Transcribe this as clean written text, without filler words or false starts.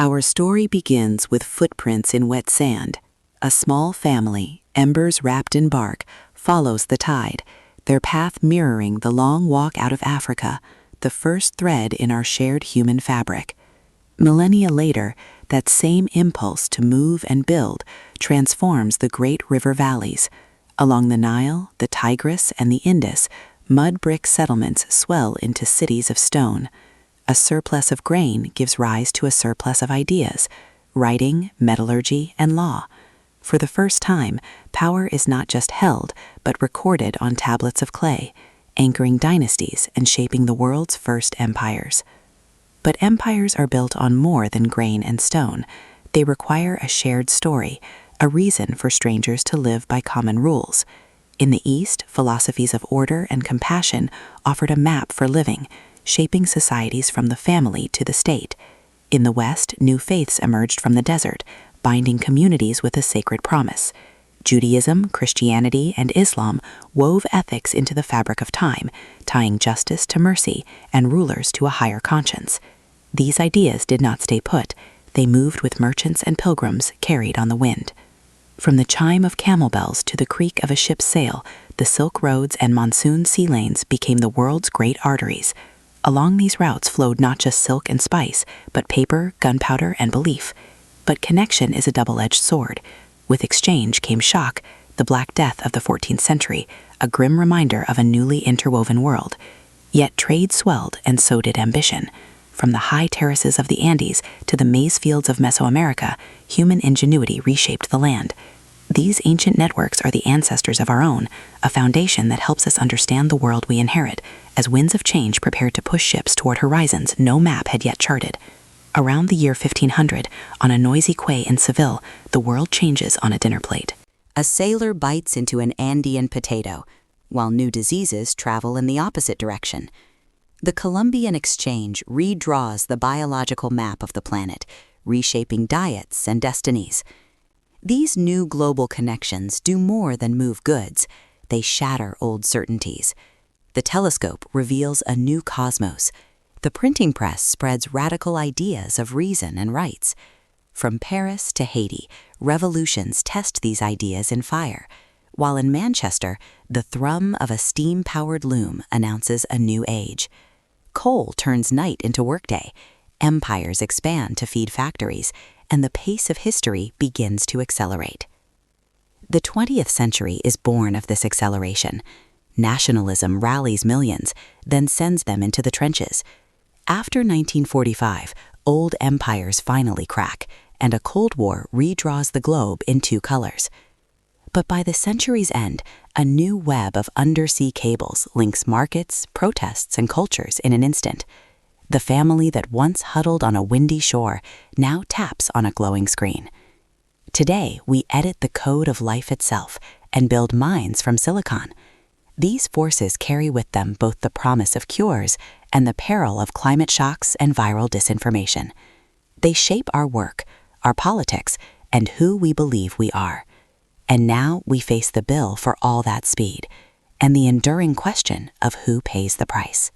Our story begins with footprints in wet sand. A small family, embers wrapped in bark, follows the tide, their path mirroring the long walk out of Africa, the first thread in our shared human fabric. Millennia later, that same impulse to move and build transforms the great river valleys. Along the Nile, the Tigris, and the Indus, mud brick settlements swell into cities of stone. A surplus of grain gives rise to a surplus of ideas, writing, metallurgy, and law. For the first time, power is not just held, but recorded on tablets of clay, anchoring dynasties and shaping the world's first empires. But empires are built on more than grain and stone. They require a shared story, a reason for strangers to live by common rules. In the East, philosophies of order and compassion offered a map for living, shaping societies from the family to the state. In the West, new faiths emerged from the desert, binding communities with a sacred promise. Judaism, Christianity, and Islam wove ethics into the fabric of time, tying justice to mercy and rulers to a higher conscience. These ideas did not stay put. They moved with merchants and pilgrims carried on the wind. From the chime of camel bells to the creak of a ship's sail, the Silk Roads and monsoon sea lanes became the world's great arteries. Along these routes flowed not just silk and spice, but paper, gunpowder, and belief. But connection is a double-edged sword. With exchange came shock, the Black Death of the 14th century, a grim reminder of a newly interwoven world. Yet trade swelled, and so did ambition. From the high terraces of the Andes to the maize fields of Mesoamerica, human ingenuity reshaped the land. These ancient networks are the ancestors of our own, a foundation that helps us understand the world we inherit, as winds of change prepared to push ships toward horizons no map had yet charted. Around the year 1500, on a noisy quay in Seville, the world changes on a dinner plate. A sailor bites into an Andean potato, while new diseases travel in the opposite direction. The Columbian Exchange redraws the biological map of the planet, reshaping diets and destinies. These new global connections do more than move goods. They shatter old certainties. The telescope reveals a new cosmos. The printing press spreads radical ideas of reason and rights. From Paris to Haiti, revolutions test these ideas in fire, while in Manchester, the thrum of a steam-powered loom announces a new age. Coal turns night into workday, empires expand to feed factories, and the pace of history begins to accelerate. The 20th century is born of this acceleration. Nationalism rallies millions, then sends them into the trenches. After 1945, old empires finally crack, and a Cold War redraws the globe in two colors. But by the century's end, a new web of undersea cables links markets, protests, and cultures in an instant. The family that once huddled on a windy shore now taps on a glowing screen. Today, we edit the code of life itself and build minds from silicon. These forces carry with them both the promise of cures and the peril of climate shocks and viral disinformation. They shape our work, our politics, and who we believe we are. And now we face the bill for all that speed, and the enduring question of who pays the price.